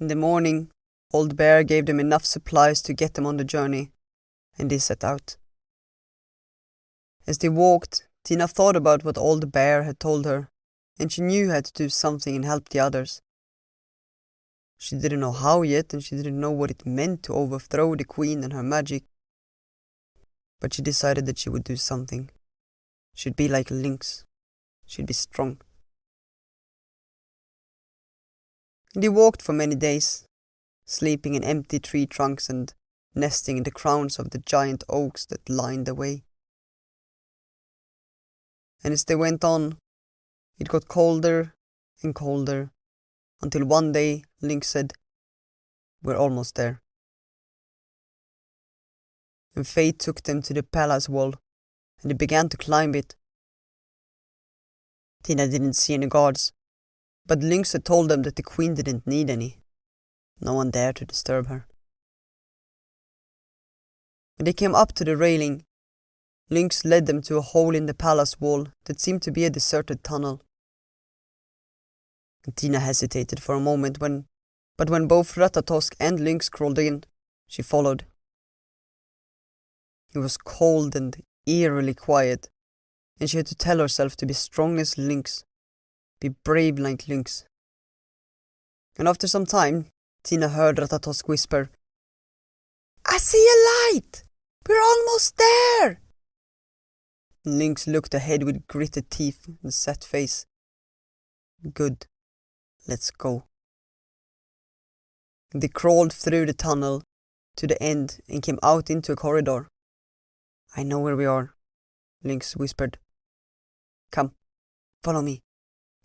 In the morning, Old Bear gave them enough supplies to get them on the journey, and they set out. As they walked, Tina thought about what Old Bear had told her, and she knew how to do something and help the others. She didn't know how yet, and she didn't know what it meant to overthrow the queen and her magic. But she decided that she would do something. She'd be like a lynx. She'd be strong. And they walked for many days, sleeping in empty tree trunks and nesting in the crowns of the giant oaks that lined the way. And as they went on, it got colder and colder, until one day Lynx said, "We're almost there." And fate took them to the palace wall, and they began to climb it. Tina didn't see any guards, but Lynx had told them that the queen didn't need any. No one dared to disturb her. When they came up to the railing, Lynx led them to a hole in the palace wall that seemed to be a deserted tunnel. And Tina hesitated for a moment, but when both Ratatosk and Lynx crawled in, she followed. It was cold and eerily quiet, and she had to tell herself to be strong as Lynx, be brave like Lynx. And after some time, Tina heard Ratatosk whisper, "I see a light! We're almost there!" Lynx looked ahead with gritted teeth and set face. "Good. Let's go." They crawled through the tunnel to the end and came out into a corridor. "I know where we are," Lynx whispered. "Come, follow me."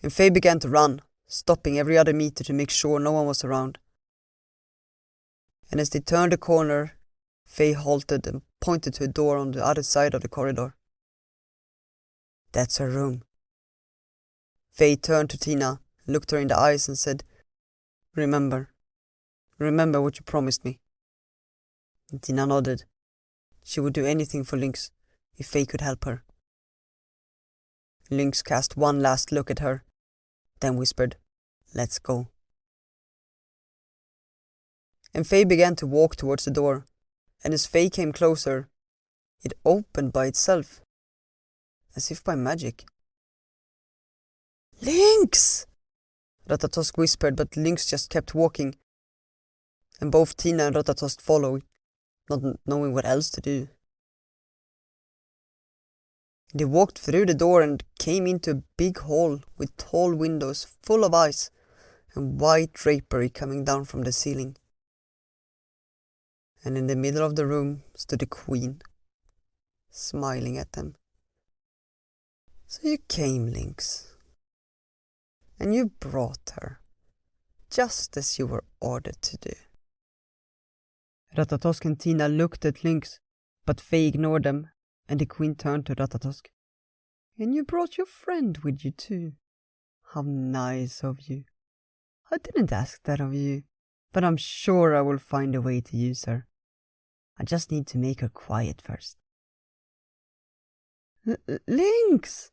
And Faye began to run, stopping every other meter to make sure no one was around. And as they turned the corner, Faye halted and pointed to a door on the other side of the corridor. "That's her room." Faye turned to Tina, looked her in the eyes and said, Remember what you promised me." And Tina nodded. She would do anything for Lynx if Faye could help her. Lynx cast one last look at her, then whispered, "Let's go." And Faye began to walk towards the door, and as Faye came closer, it opened by itself, as if by magic. "Lynx!" Ratatosk whispered, but Lynx just kept walking, and both Tina and Ratatosk followed, not knowing what else to do. They walked through the door and came into a big hall with tall windows full of ice and white drapery coming down from the ceiling. And in the middle of the room stood the queen, smiling at them. "So you came, Lynx, and you brought her, just as you were ordered to do." Ratatosk and Tina looked at Lynx, but Faye ignored them, and the queen turned to Ratatosk. "And you brought your friend with you too. How nice of you. I didn't ask that of you, but I'm sure I will find a way to use her. I just need to make her quiet first." "Lynx!"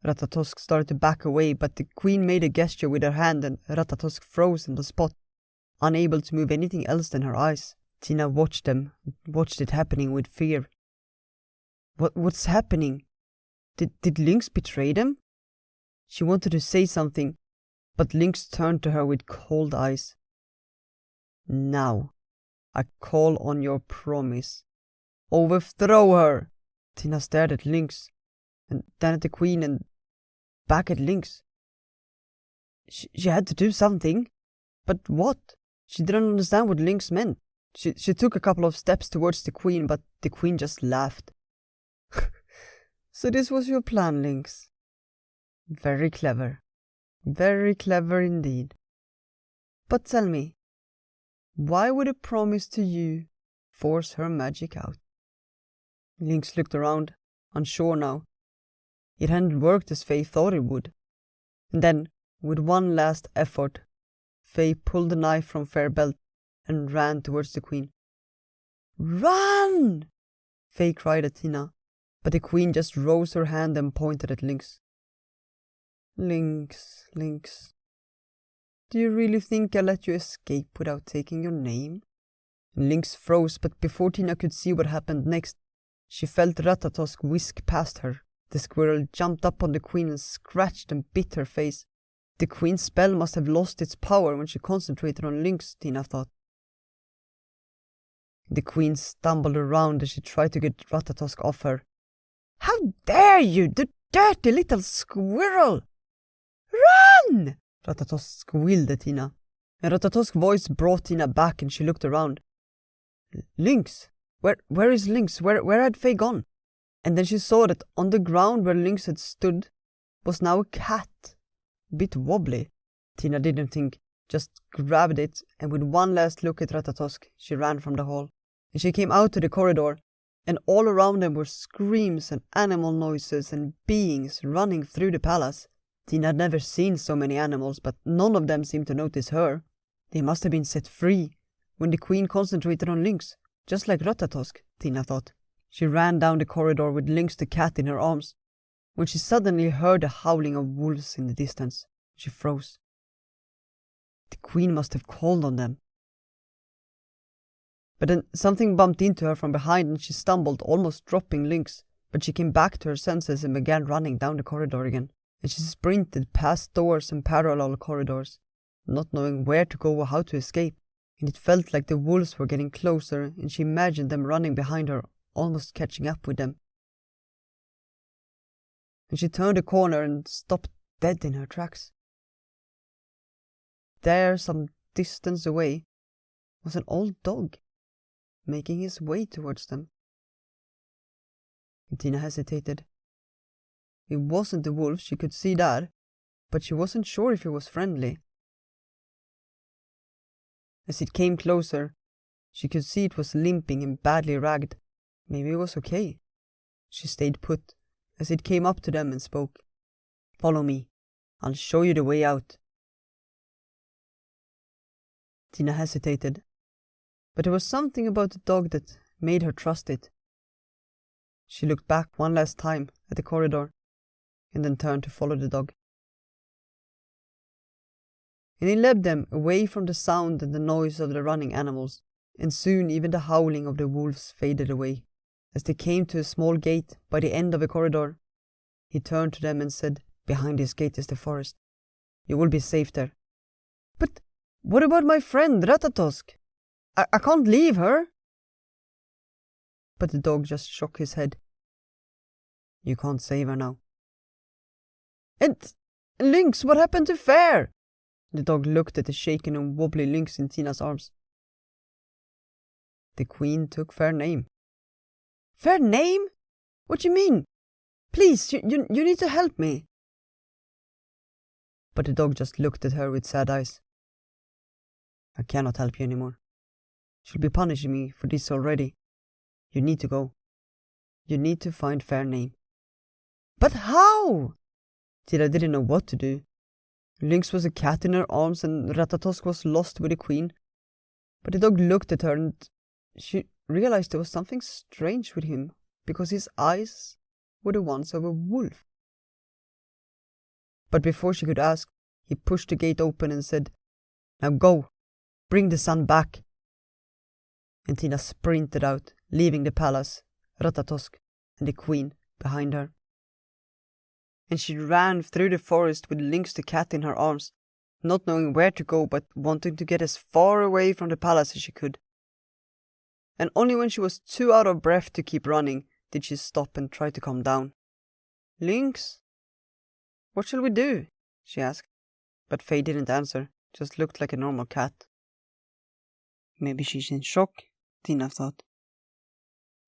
Ratatosk started to back away, but the queen made a gesture with her hand and Ratatosk froze on the spot, unable to move anything else than her eyes. Tina watched it happening with fear. What's happening? Did Lynx betray them? She wanted to say something, but Lynx turned to her with cold eyes. "Now, I call on your promise. Overthrow her!" Tina stared at Lynx, and then at the queen, and back at Lynx. She had to do something, but what? She didn't understand what Lynx meant. She took a couple of steps towards the queen, but the queen just laughed. "So this was your plan, Lynx? Very clever. Very clever indeed. But tell me, why would a promise to you force her magic out?" Lynx looked around, unsure now. It hadn't worked as Faye thought it would. And then, with one last effort, Faye pulled the knife from Fair belt and ran towards the queen. "Run!" Faye cried at Tina, but the queen just rose her hand and pointed at Lynx. "Lynx, Lynx." Do you really think I'll let you escape without taking your name? Lynx froze, but before Tina could see what happened next, she felt Ratatosk whisk past her. The squirrel jumped up on the queen and scratched and bit her face. The queen's spell must have lost its power when she concentrated on Lynx, Tina thought. The queen stumbled around as she tried to get Ratatosk off her. How dare you, the dirty little squirrel! Run! Ratatosk squealed at Tina. And Ratatosk's voice brought Tina back and she looked around. Lynx? Where is Lynx? Where had Faye gone? And then she saw that on the ground where Lynx had stood was now a cat. A bit wobbly. Tina didn't think, just grabbed it, and with one last look at Ratatosk, she ran from the hall. And she came out to the corridor, and all around them were screams and animal noises and beings running through the palace. Tina had never seen so many animals, but none of them seemed to notice her. They must have been set free when the queen concentrated on Lynx, just like Ratatosk, Tina thought. She ran down the corridor with Lynx the cat in her arms, when she suddenly heard the howling of wolves in the distance. She froze. The queen must have called on them. But then something bumped into her from behind and she stumbled, almost dropping Lynx. But she came back to her senses and began running down the corridor again. And she sprinted past doors and parallel corridors, not knowing where to go or how to escape. And it felt like the wolves were getting closer, and she imagined them running behind her, almost catching up with them. And she turned a corner and stopped dead in her tracks. There, some distance away, was an old dog, making his way towards them. And Tina hesitated. It wasn't the wolf, she could see that, but she wasn't sure if he was friendly. As it came closer, she could see it was limping and badly ragged. Maybe it was okay. She stayed put, as it came up to them and spoke. Follow me. I'll show you the way out. Tina hesitated, but there was something about the dog that made her trust it. She looked back one last time at the corridor, and then turned to follow the dog. And he led them away from the sound and the noise of the running animals, and soon even the howling of the wolves faded away. As they came to a small gate by the end of a corridor, he turned to them and said, Behind this gate is the forest. You will be safe there. But what about my friend Ratatosk? I can't leave her. But the dog just shook his head. You can't save her now. And Lynx, what happened to Fair? The dog looked at the shaken and wobbly Lynx in Tina's arms. The queen took Fair name. Fair name? What do you mean? Please, you need to help me. But the dog just looked at her with sad eyes. I cannot help you anymore. She'll be punishing me for this already. You need to go. You need to find Fair name. But how? Tina didn't know what to do. Lynx was a cat in her arms and Ratatosk was lost with the queen. But the dog looked at her and she realized there was something strange with him, because his eyes were the ones of a wolf. But before she could ask, he pushed the gate open and said, Now go, bring the sun back. And Tina sprinted out, leaving the palace, Ratatosk and the queen behind her. And she ran through the forest with Lynx the cat in her arms, not knowing where to go but wanting to get as far away from the palace as she could. And only when she was too out of breath to keep running did she stop and try to calm down. Lynx? What shall we do? She asked. But Faye didn't answer, just looked like a normal cat. Maybe she's in shock, Tina thought.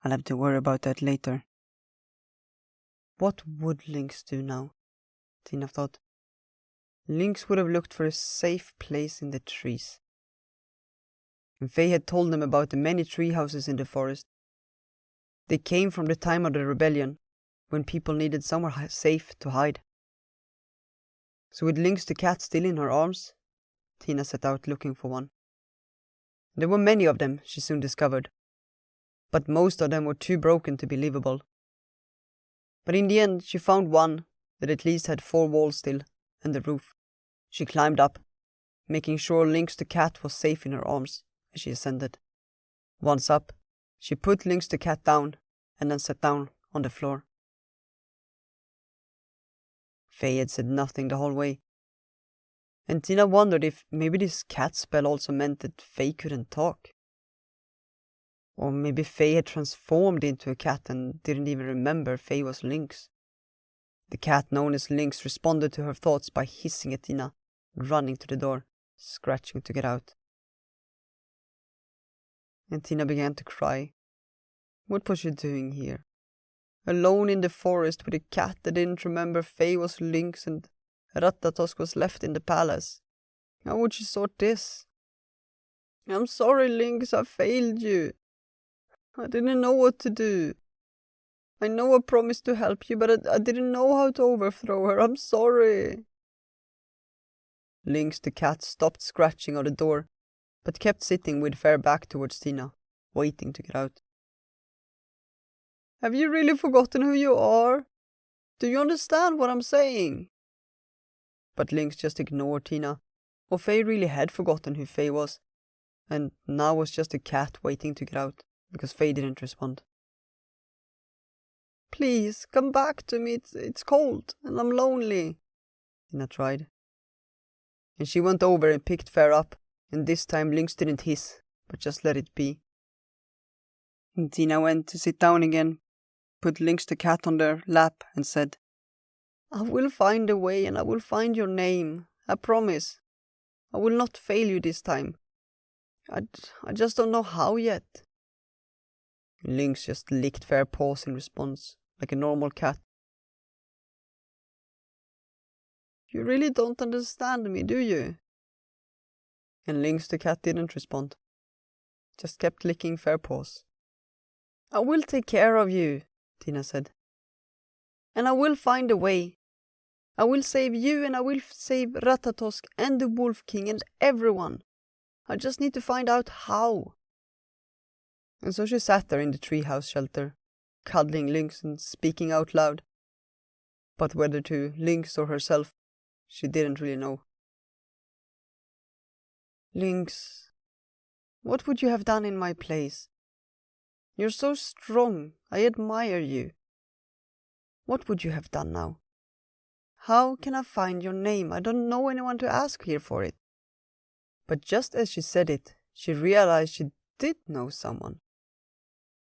I'll have to worry about that later. What would Lynx do now? Tina thought. Lynx would have looked for a safe place in the trees. And Faye had told them about the many tree houses in the forest. They came from the time of the rebellion, when people needed somewhere safe to hide. So with Lynx the cat still in her arms, Tina set out looking for one. There were many of them, she soon discovered, but most of them were too broken to be livable. But in the end she found one that at least had 4 walls still, and the roof. She climbed up, making sure Lynx the cat was safe in her arms as she ascended. Once up, she put Lynx the cat down and then sat down on the floor. Faye had said nothing the whole way, and Tina wondered if maybe this cat spell also meant that Faye couldn't talk. Or maybe Faye had transformed into a cat and didn't even remember Faye was Lynx. The cat known as Lynx responded to her thoughts by hissing at Tina, running to the door, scratching to get out. And Tina began to cry. What was she doing here? Alone in the forest with a cat that didn't remember Faye was Lynx and Ratatosk was left in the palace. How would she sort this? I'm sorry, Lynx, I failed you. I didn't know what to do. I know I promised to help you, but I didn't know how to overthrow her. I'm sorry. Lynx the cat stopped scratching on the door, but kept sitting with Fair back towards Tina, waiting to get out. Have you really forgotten who you are? Do you understand what I'm saying? But Lynx just ignored Tina, or Faye really had forgotten who Faye was, and now was just a cat waiting to get out, because Faye didn't respond. Please, come back to me, it's cold, and I'm lonely, Tina tried. And she went over and picked Fair up, and this time Lynx didn't hiss, but just let it be. And Tina went to sit down again, put Lynx the cat on their lap, and said, I will find a way, and I will find your name, I promise. I will not fail you this time. I just don't know how yet. Lynx just licked Fair paws in response, like a normal cat. You really don't understand me, do you? And Lynx the cat didn't respond, just kept licking Fair paws. I will take care of you, Tina said. And I will find a way. I will save you and I will save Ratatosk and the Wolf King and everyone. I just need to find out how. And so she sat there in the treehouse shelter, cuddling Lynx and speaking out loud. But whether to Lynx or herself, she didn't really know. Lynx, what would you have done in my place? You're so strong, I admire you. What would you have done now? How can I find your name? I don't know anyone to ask here for it. But just as she said it, she realized she did know someone.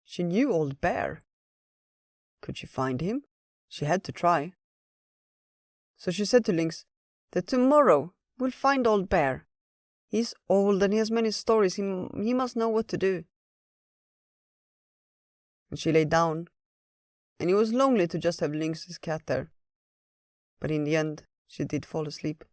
She knew Old Bear. Could she find him? She had to try. So she said to Lynx that tomorrow we'll find Old Bear. He's old and he has many stories. He must know what to do. And she lay down, and it was lonely to just have Lynx's cat there. But in the end, she did fall asleep.